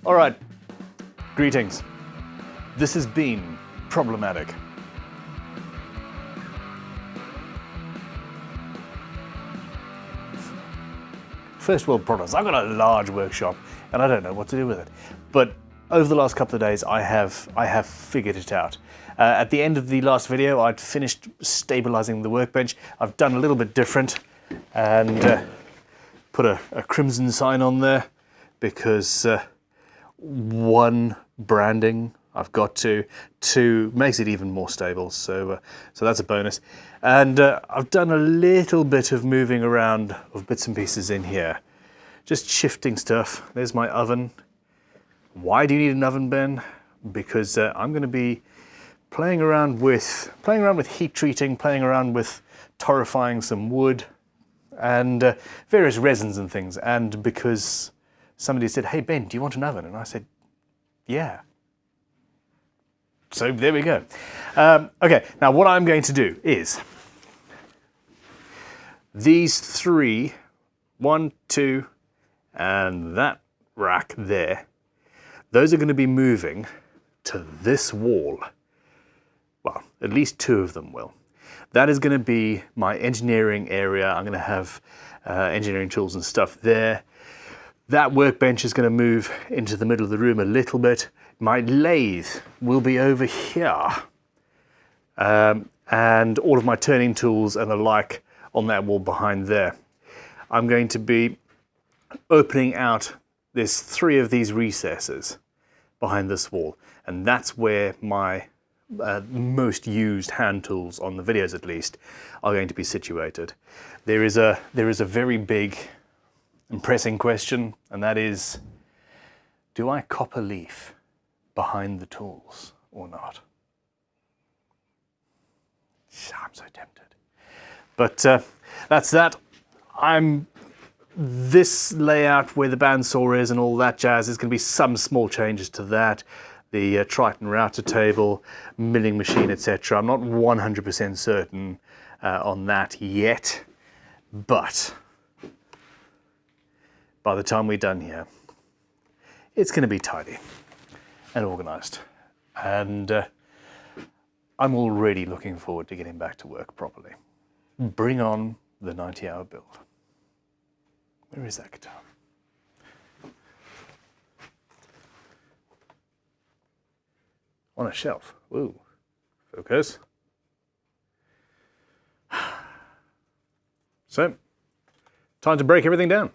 All right, greetings. This has been problematic. First world problems. I've got a large workshop and I don't know what to do with it. But over the last couple of days, I have figured it out. At the end of the last video, I'd finished stabilizing the workbench. I've done a little bit different and put a crimson sign on there because one, branding, I've got to. Two, makes it even more stable, so that's a bonus. And I've done a little bit of moving around of bits and pieces in here. Just shifting stuff. There's my oven. Why do you need an oven, Ben? Because I'm going to be playing around with heat treating, playing around with torrefying some wood and various resins and things. And because somebody said, "Hey Ben, do you want an oven?" And I said, "Yeah." So there we go. Okay, now what I'm going to do is these three, 1, 2, and that rack there, those are going to be moving to this wall. Well, at least two of them will. That is going to be my engineering area. I'm going to have engineering tools and stuff there. That workbench is going to move into the middle of the room a little bit. My lathe will be over here. And all of my turning tools and the like on that wall behind there. I'm going to be opening out, there's 3 of these recesses behind this wall. And that's where my most used hand tools, on the videos at least, are going to be situated. There is a very big and pressing question, and that is, do I copper leaf behind the tools or not? I'm so tempted. But that's that. This layout where the bandsaw is and all that jazz, there's going to be some small changes to that. The Triton router table, milling machine, etc. I'm not 100% certain on that yet, but by the time we're done here, it's going to be tidy and organized. And I'm already looking forward to getting back to work properly. Bring on the 90-hour build. Where is that guitar? On a shelf. Ooh. Focus. So, time to break everything down.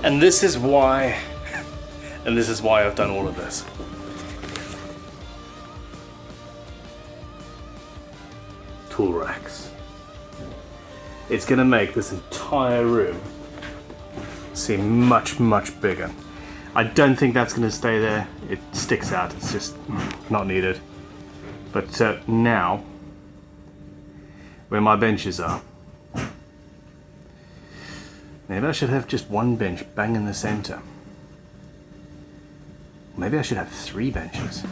And this is why, I've done all of this. Tool racks. It's going to make this entire room seem much, much bigger. I don't think that's going to stay there. It sticks out. It's just not needed. But now, where my benches are, maybe I should have just one bench bang in the center. Maybe I should have 3 benches.